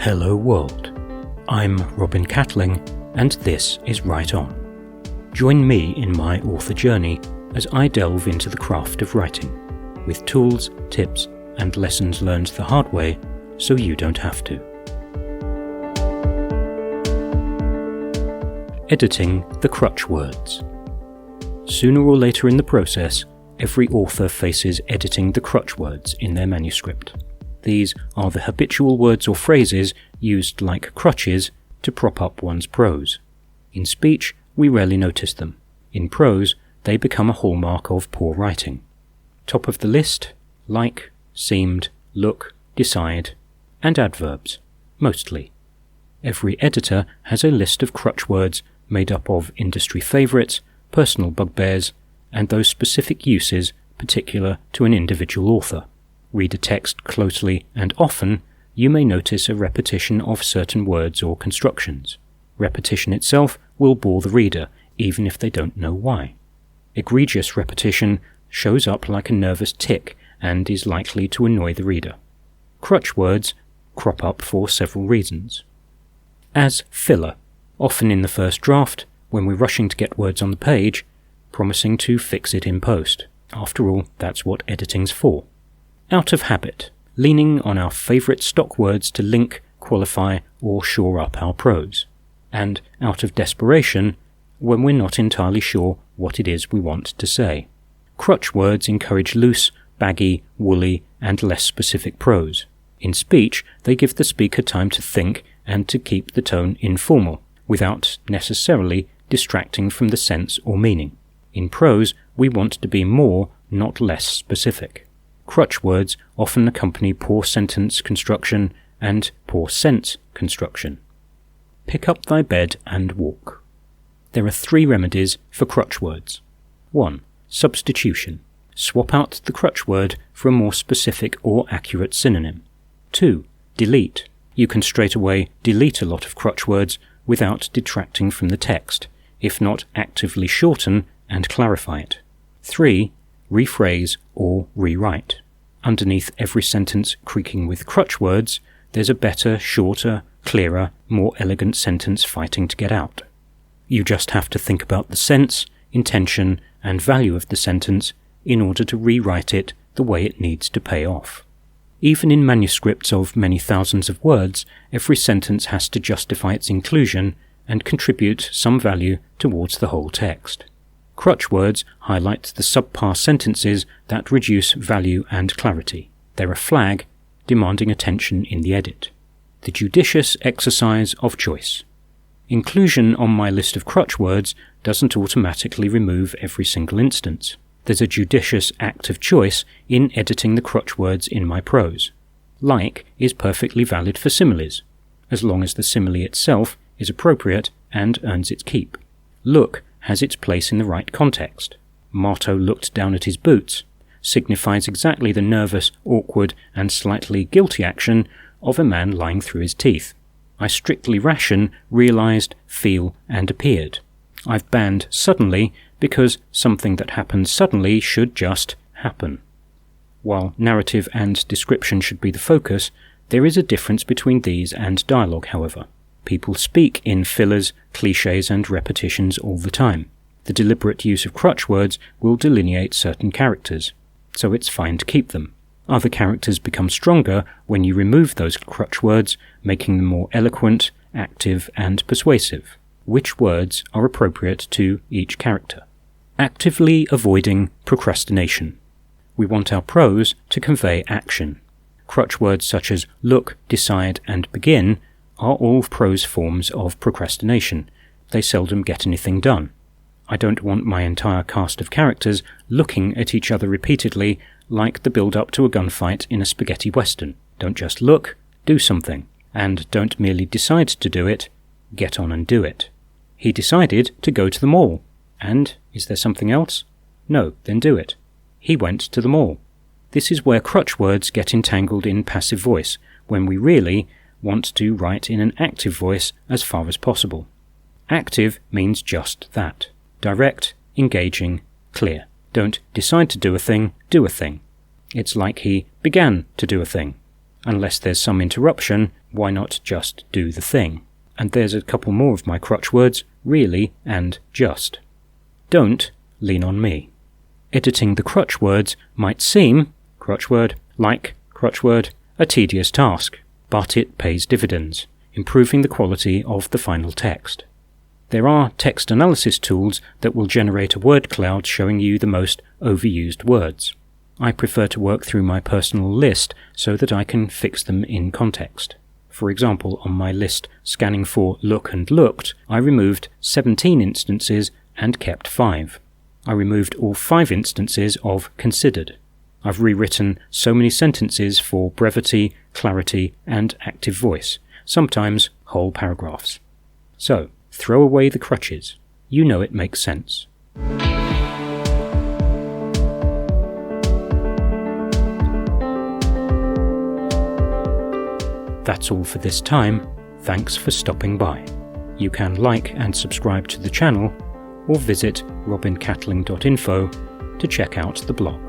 Hello world, I'm Robin Catling and this is Write On. Join me in my author journey as I delve into the craft of writing, with tools, tips and lessons learned the hard way so you don't have to. Editing the crutch words. Sooner or later in the process, every author faces editing the crutch words in their manuscript. These are the habitual words or phrases used like crutches to prop up one's prose. In speech, we rarely notice them. In prose, they become a hallmark of poor writing. Top of the list, like, seemed, look, decide, and adverbs, mostly. Every editor has a list of crutch words made up of industry favourites, personal bugbears, and those specific uses particular to an individual author. Read a text closely and often, you may notice a repetition of certain words or constructions. Repetition itself will bore the reader, even if they don't know why. Egregious repetition shows up like a nervous tic and is likely to annoy the reader. Crutch words crop up for several reasons. As filler, often in the first draft, when we're rushing to get words on the page, promising to fix it in post. After all, that's what editing's for. Out of habit, leaning on our favourite stock words to link, qualify, or shore up our prose. And out of desperation, when we're not entirely sure what it is we want to say. Crutch words encourage loose, baggy, woolly, and less specific prose. In speech, they give the speaker time to think and to keep the tone informal, without necessarily distracting from the sense or meaning. In prose, we want to be more, not less specific. Crutch words often accompany poor sentence construction and poor sense construction. Pick up thy bed and walk. There are 3 remedies for crutch words. 1. Substitution. Swap out the crutch word for a more specific or accurate synonym. 2. Delete. You can straight away delete a lot of crutch words without detracting from the text, if not actively shorten and clarify it. 3. Rephrase or rewrite. Underneath every sentence creaking with crutch words, there's a better, shorter, clearer, more elegant sentence fighting to get out. You just have to think about the sense, intention, and value of the sentence in order to rewrite it the way it needs to pay off. Even in manuscripts of many thousands of words, every sentence has to justify its inclusion and contribute some value towards the whole text. Crutch words highlight the subpar sentences that reduce value and clarity. They're a flag demanding attention in the edit. The judicious exercise of choice. Inclusion on my list of crutch words doesn't automatically remove every single instance. There's a judicious act of choice in editing the crutch words in my prose. Like is perfectly valid for similes, as long as the simile itself is appropriate and earns its keep. Look has its place in the right context. Marto looked down at his boots signifies exactly the nervous, awkward, and slightly guilty action of a man lying through his teeth. I strictly ration, realized, feel, and appeared. I've banned suddenly because something that happens suddenly should just happen. While narrative and description should be the focus, there is a difference between these and dialogue, however. People speak in fillers, clichés, and repetitions all the time. The deliberate use of crutch words will delineate certain characters, so it's fine to keep them. Other characters become stronger when you remove those crutch words, making them more eloquent, active, and persuasive. Which words are appropriate to each character? Actively avoiding procrastination. We want our prose to convey action. Crutch words such as look, decide, and begin are all prose forms of procrastination. They seldom get anything done. I don't want my entire cast of characters looking at each other repeatedly like the build-up to a gunfight in a spaghetti western. Don't just look, do something. And don't merely decide to do it, get on and do it. He decided to go to the mall. And is there something else? No, then do it. He went to the mall. This is where crutch words get entangled in passive voice, when we really want to write in an active voice as far as possible. Active means just that. Direct, engaging, clear. Don't decide to do a thing, do a thing. It's like he began to do a thing. Unless there's some interruption, why not just do the thing? And there's a couple more of my crutch words, really and just. Don't lean on me. Editing the crutch words might seem, crutch word, like, crutch word, a tedious task, but it pays dividends, improving the quality of the final text. There are text analysis tools that will generate a word cloud showing you the most overused words. I prefer to work through my personal list so that I can fix them in context. For example, on my list scanning for look and looked, I removed 17 instances and kept 5. I removed all 5 instances of considered. I've rewritten so many sentences for brevity, clarity, and active voice, sometimes whole paragraphs. So, throw away the crutches. You know it makes sense. That's all for this time. Thanks for stopping by. You can like and subscribe to the channel, or visit robincatling.info to check out the blog.